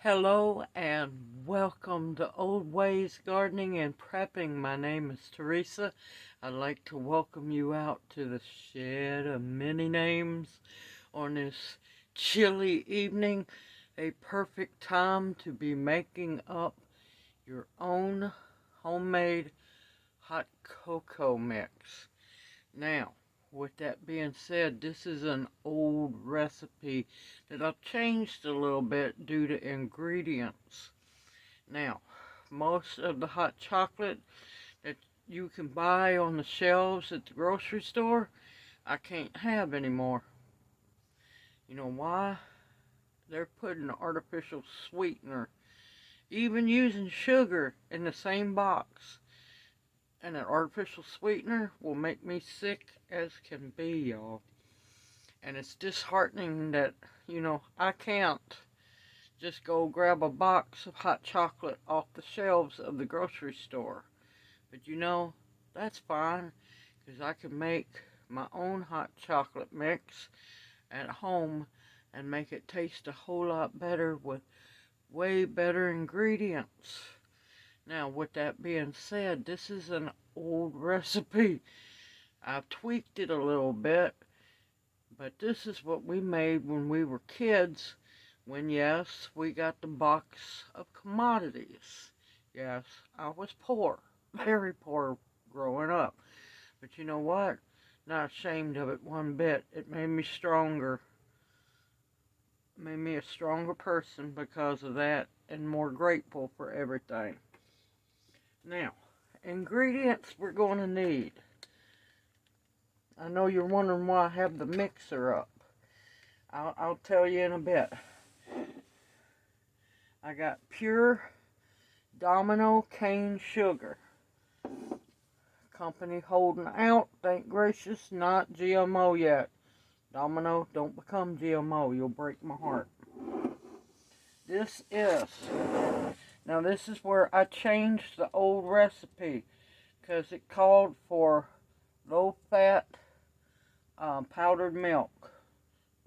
Hello and welcome to Old Ways Gardening and Prepping. My name is Teresa. I'd like to welcome you out to the shed of many names on this chilly evening. A perfect time to be making up your own homemade hot cocoa mix. Now, with that being said, this is an old recipe that I've changed a little bit due to ingredients. Now, most of the hot chocolate that you can buy on the shelves at the grocery store, I can't have anymore. You know why? They're putting artificial sweetener, even using sugar in the same box. And an artificial sweetener will make me sick as can be, y'all. And it's disheartening that, I can't just go grab a box of hot chocolate off the shelves of the grocery store. But that's fine, because I can make my own hot chocolate mix at home and make it taste a whole lot better with way better ingredients. Now, with that being said, this is an old recipe. I've tweaked it a little bit, but this is what we made when we were kids, when, yes, we got the box of commodities. Yes, I was poor, very poor growing up. But you know what? Not ashamed of it one bit. It made me stronger. It made me a stronger person because of that, and more grateful for everything. Now, ingredients we're going to need. I know you're wondering why I have the mixer up. I'll tell you in a bit. I got pure Domino cane sugar. Company holding out, thank gracious, not GMO yet. Domino, don't become GMO, you'll break my heart. This is where I changed the old recipe, because it called for low-fat powdered milk.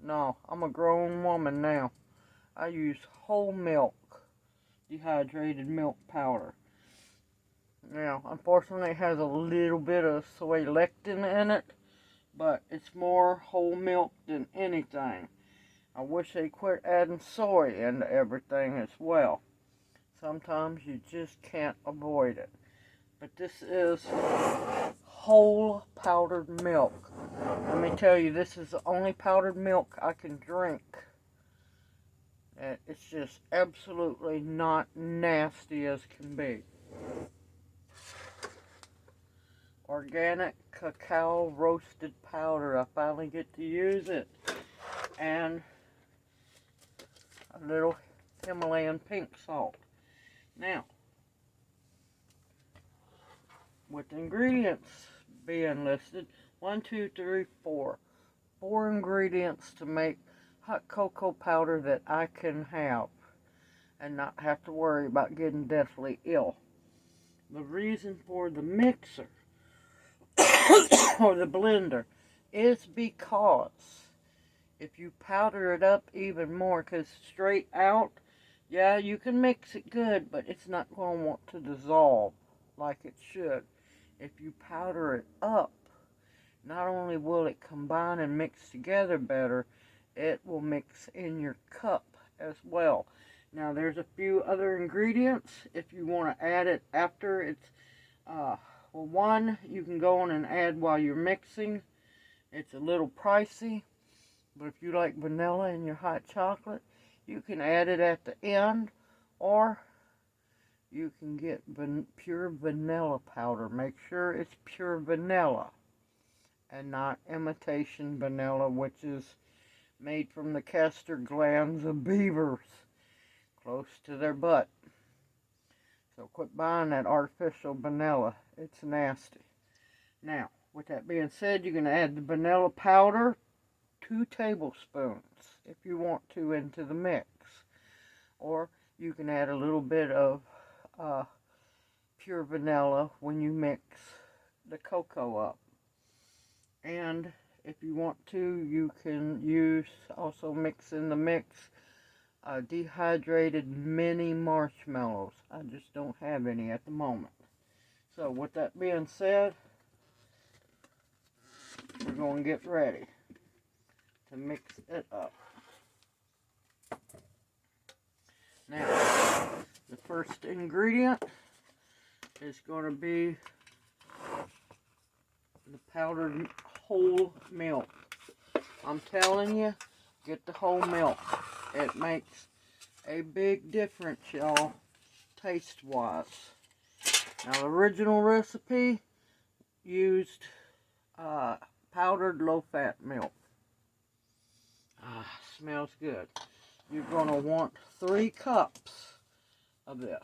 No, I'm a grown woman now. I use whole milk, dehydrated milk powder. Now, unfortunately, it has a little bit of soy lectin in it, but it's more whole milk than anything. I wish they quit adding soy into everything as well. Sometimes you just can't avoid it. But this is whole powdered milk. Let me tell you, this is the only powdered milk I can drink. And it's just absolutely not nasty as can be. Organic cacao roasted powder. I finally get to use it. And a little Himalayan pink salt. Now, with the ingredients being listed, 1, 2, 3, 4. 4 ingredients to make hot cocoa powder that I can have and not have to worry about getting deathly ill. The reason for the mixer or the blender is because if you powder it up even more, because straight out, yeah, you can mix it good, but it's not going to want to dissolve like it should. If you powder it up, not only will it combine and mix together better, it will mix in your cup as well. Now, there's a few other ingredients if you want to add it after it's, well, one, you can go on and add while you're mixing. It's a little pricey, but if you like vanilla in your hot chocolate, you can add it at the end, or you can get pure vanilla powder. Make sure it's pure vanilla and not imitation vanilla, which is made from the castor glands of beavers close to their butt. So quit buying that artificial vanilla. It's nasty. Now, with that being said, you can add the vanilla powder, 2 tablespoons, if you want to, into the mix. Or you can add a little bit of pure vanilla when you mix the cocoa up. And if you want to, you can also mix in the mix dehydrated mini marshmallows. I just don't have any at the moment. So with that being said, we're going to get ready to mix it up. Now, the first ingredient is going to be the powdered whole milk. I'm telling you, get the whole milk. It makes a big difference, y'all, taste-wise. Now, the original recipe used powdered low-fat milk. Smells good. You're going to want 3 cups of this.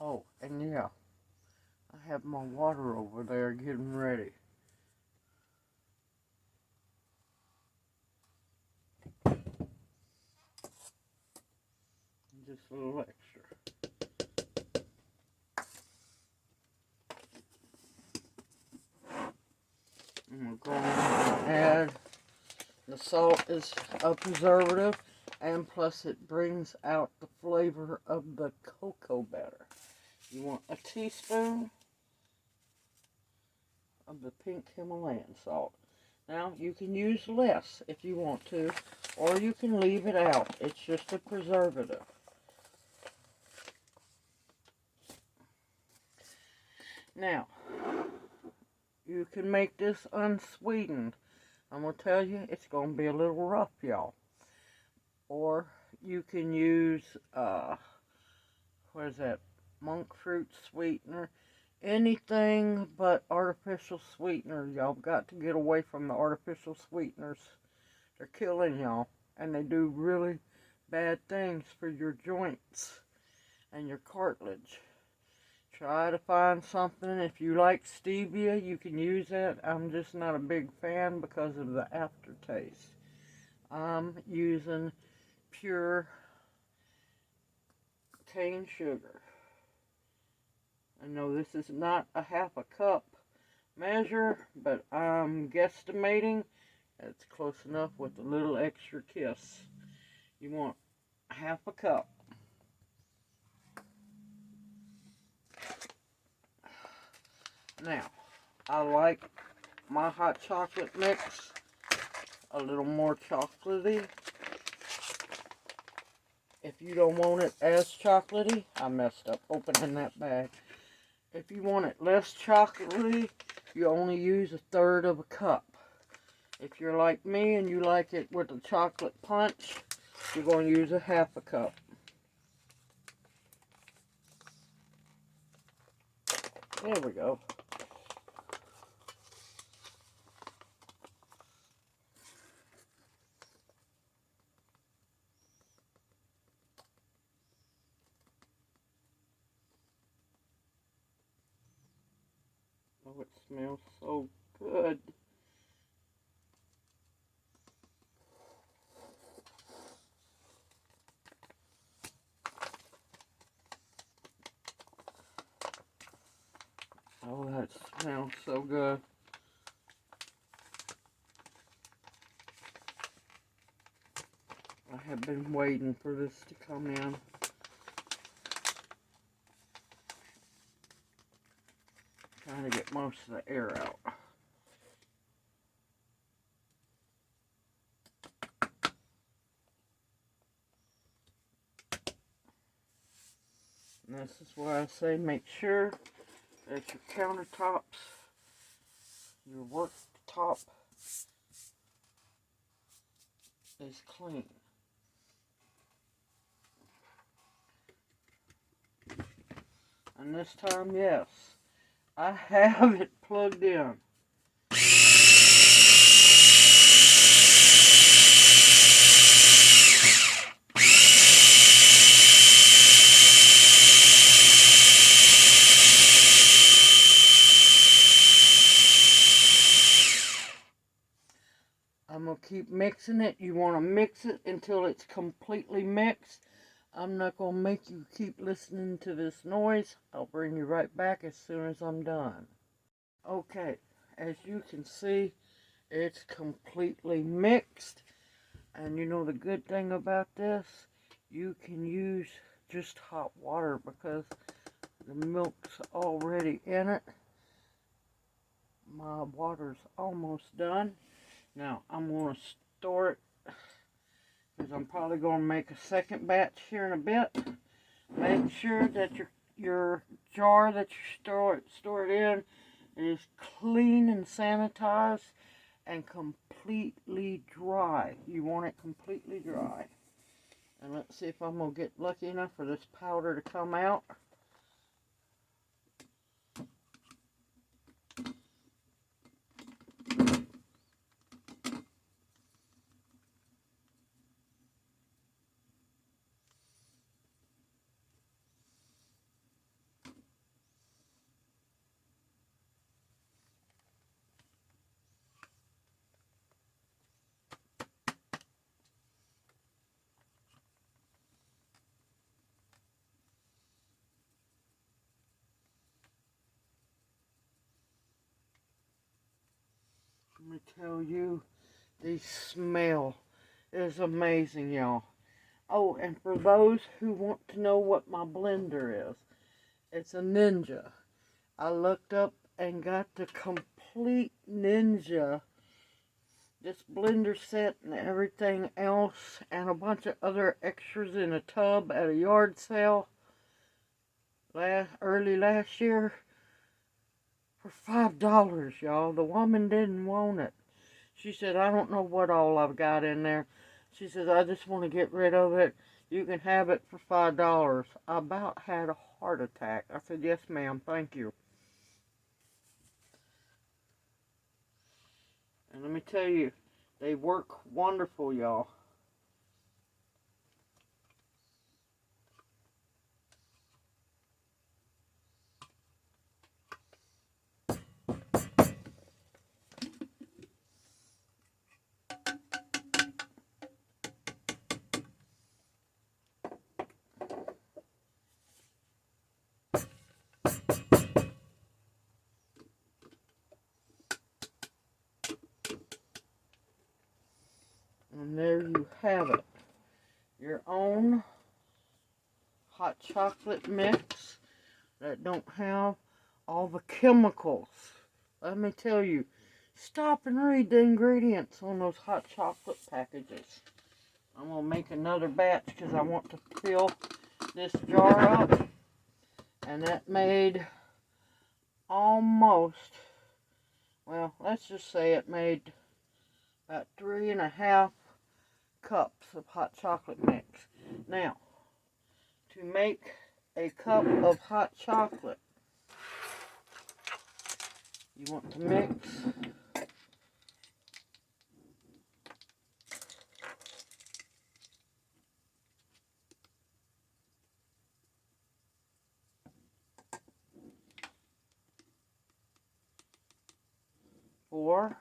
Oh, and yeah, I have my water over there getting ready. Just a little extra. And we're going to add, the salt is a preservative, and plus it brings out the flavor of the cocoa better. You want a teaspoon of the pink Himalayan salt. Now, you can use less if you want to, or you can leave it out. It's just a preservative. Now, you can make this unsweetened. I'm going to tell you, it's going to be a little rough, y'all. Or you can use, what is that, monk fruit sweetener. Anything but artificial sweetener. Y'all got to get away from the artificial sweeteners. They're killing y'all. And they do really bad things for your joints and your cartilage. Try to find something. If you like stevia, you can use that. I'm just not a big fan because of the aftertaste. I'm using pure cane sugar. I know this is not a half a cup measure, but I'm guesstimating it's close enough with a little extra kiss. You want half a cup. Now, I like my hot chocolate mix a little more chocolatey. If you don't want it as chocolatey, I messed up opening that bag. If you want it less chocolatey, you only use 1/3 of a cup. If you're like me and you like it with a chocolate punch, you're going to use 1/2 a cup. There we go. Oh, it smells so good. Oh, that smells so good. I have been waiting for this to come in. Trying to get most of the air out. And this is why I say make sure that your countertops, your worktop is clean. And this time, yes, I have it plugged in. to keep mixing it. You want to mix it until it's completely mixed. I'm not going to make you keep listening to this noise. I'll bring you right back as soon as I'm done. Okay, as you can see, it's completely mixed. And you know the good thing about this? You can use just hot water because the milk's already in it. My water's almost done. Now I'm going to store it because I'm probably going to make a second batch here in a bit. Make sure that your jar that you store it in is clean and sanitized and completely dry. You want it completely dry. And let's see if I'm going to get lucky enough for this powder to come out. Let me tell you, the smell is amazing, y'all. Oh, and for those who want to know what my blender is, it's a Ninja. I looked up and got the complete Ninja, this blender set and everything else, and a bunch of other extras in a tub at a yard sale early last year for $5, y'all. The woman didn't want it. She said, I don't know what all I've got in there. She says, I just want to get rid of it. You can have it for $5. I about had a heart attack. I said, yes, ma'am, thank you. And let me tell you, they work wonderful, y'all. And there you have it. Your own hot chocolate mix that don't have all the chemicals. Let me tell you, stop and read the ingredients on those hot chocolate packages. I'm going to make another batch because I want to fill this jar up. And that made almost, well, let's just say it made about 3.5 cups of hot chocolate mix. Now, to make a cup of hot chocolate, you want to mix 4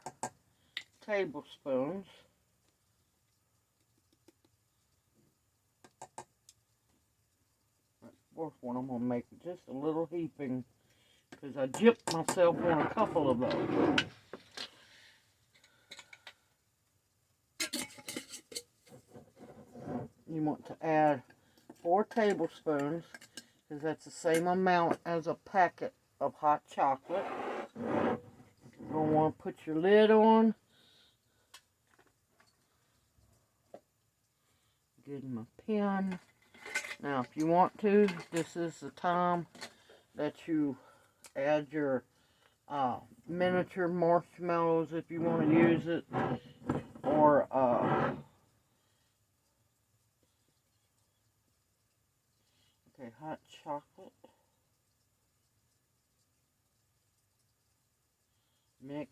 tablespoons fourth one. I'm going to make just a little heaping because I gypped myself on a couple of those. You want to add 4 tablespoons because that's the same amount as a packet of hot chocolate. You're going to want to put your lid on. Get my pen. Now, if you want to, this is the time that you add your miniature marshmallows if you want to use it, or okay, hot chocolate mix,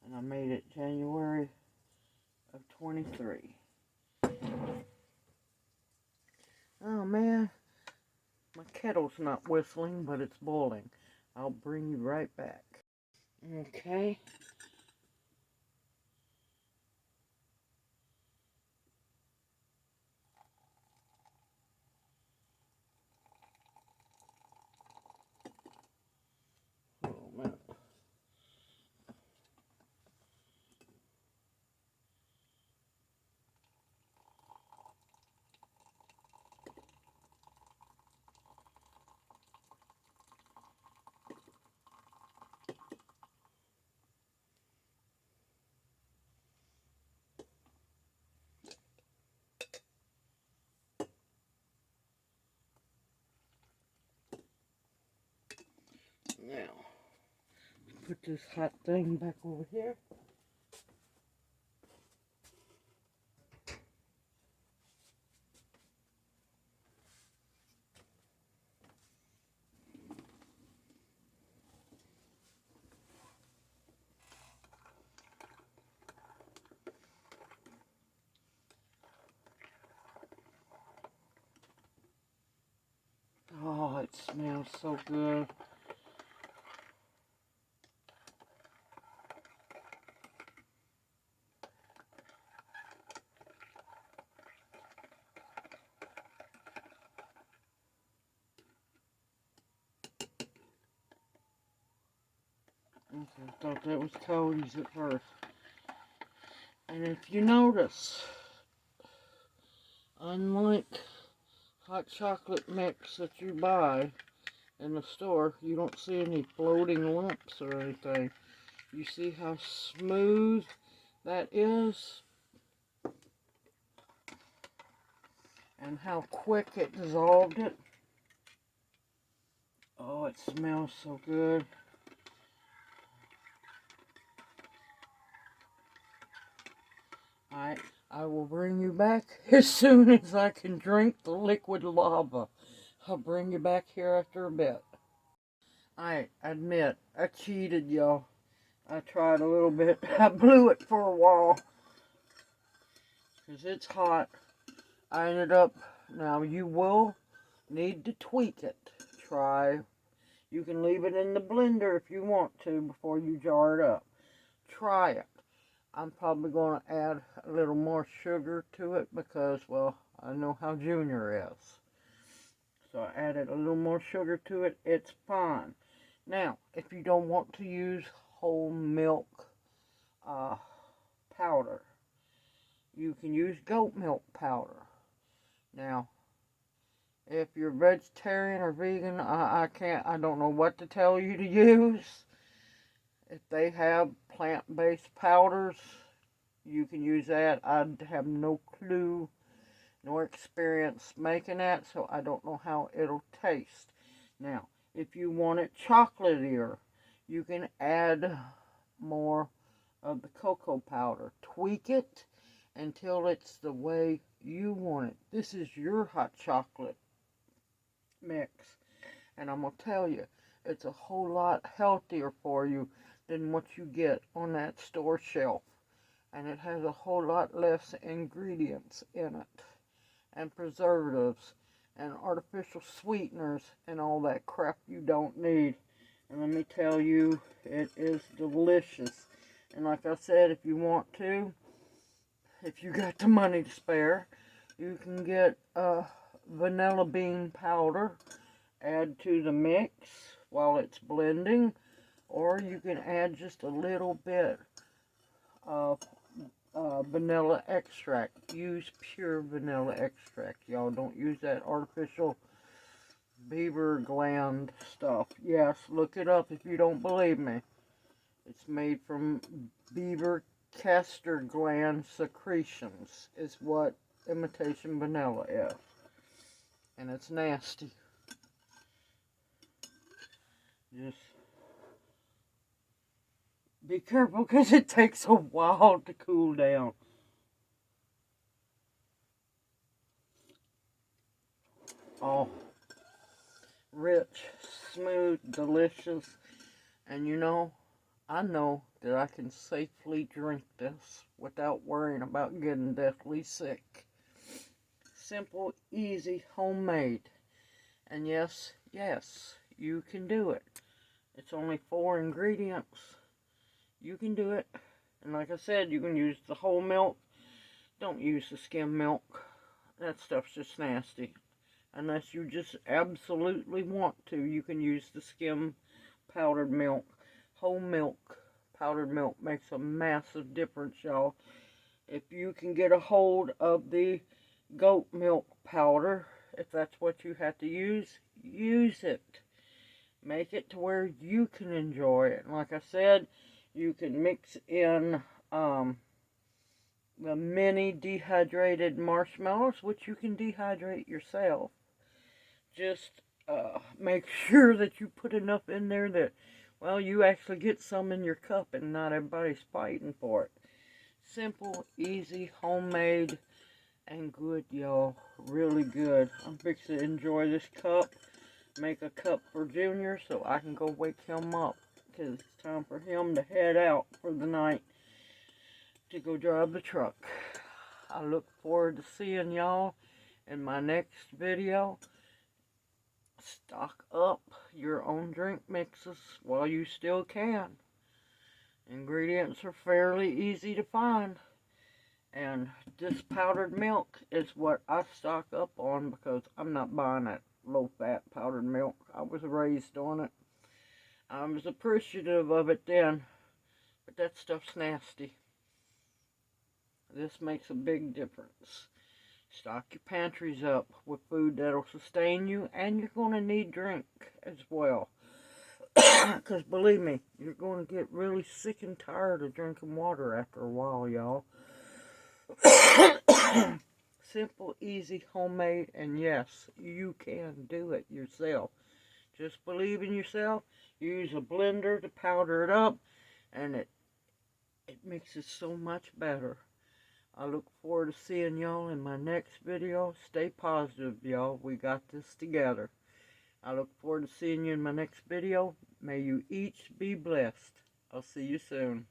and I made it January of 23. Oh man, my kettle's not whistling, but it's boiling. I'll bring you right back. Okay. Now, put this hot thing back over here. Oh, it smells so good. Okay, I thought that was Cody's at first. And if you notice, unlike hot chocolate mix that you buy in the store, you don't see any floating lumps or anything. You see how smooth that is? And how quick it dissolved it? Oh, it smells so good. I will bring you back as soon as I can drink the liquid lava. I'll bring you back here after a bit. I admit, I cheated, y'all. I tried a little bit. I blew it for a while. Because it's hot. I ended up, now you will need to tweak it. You can leave it in the blender if you want to before you jar it up. Try it. I'm probably going to add a little more sugar to it because, well, I know how Junior is. So I added a little more sugar to it. It's fine. Now, if you don't want to use whole milk powder, you can use goat milk powder. Now, if you're vegetarian or vegan, I don't know what to tell you to use. If they have plant-based powders, you can use that. I have no clue nor experience making that, so I don't know how it'll taste. Now, if you want it chocolatier, you can add more of the cocoa powder. Tweak it until it's the way you want it. This is your hot chocolate mix, and I'm going to tell you, it's a whole lot healthier for you than what you get on that store shelf. And it has a whole lot less ingredients in it, and preservatives, and artificial sweeteners, and all that crap you don't need. And let me tell you, it is delicious. And like I said, if you want to, if you got the money to spare, you can get vanilla bean powder, add to the mix while it's blending, or you can add just a little bit of vanilla extract. Use pure vanilla extract, y'all. Don't use that artificial beaver gland stuff. Yes, look it up if you don't believe me. It's made from beaver castor gland secretions is what imitation vanilla is. And it's nasty. Just be careful because it takes a while to cool down. Oh, rich, smooth, delicious. And you know, I know that I can safely drink this without worrying about getting deathly sick. Simple, easy, homemade. And yes, you can do it. It's only 4 ingredients. You can do it. And like I said, you can use the whole milk. Don't use the skim milk. That stuff's just nasty. Unless you just absolutely want to, you can use the skim powdered milk. Whole milk, powdered milk makes a massive difference, y'all. If you can get a hold of the goat milk powder, if that's what you have to use it. Make it to where you can enjoy it. And like I said, you can mix in the mini dehydrated marshmallows, which you can dehydrate yourself. Just make sure that you put enough in there that, well, you actually get some in your cup and not everybody's fighting for it. Simple, easy, homemade, and good, y'all. Really good. I'm fixing to enjoy this cup. Make a cup for Junior so I can go wake him up, because it's time for him to head out for the night to go drive the truck. I look forward to seeing y'all in my next video. Stock up your own drink mixes while you still can. Ingredients are fairly easy to find. And this powdered milk is what I stock up on, because I'm not buying that low-fat powdered milk. I was raised on it. I was appreciative of it then, but that stuff's nasty. This makes a big difference. Stock your pantries up with food that'll sustain you, and you're going to need drink as well. Because believe me, you're going to get really sick and tired of drinking water after a while, y'all. Simple, easy, homemade, and yes, you can do it yourself. Just believe in yourself. Use a blender to powder it up, and it makes it so much better. I look forward to seeing y'all in my next video. Stay positive, y'all. We got this together. I look forward to seeing you in my next video. May you each be blessed. I'll see you soon.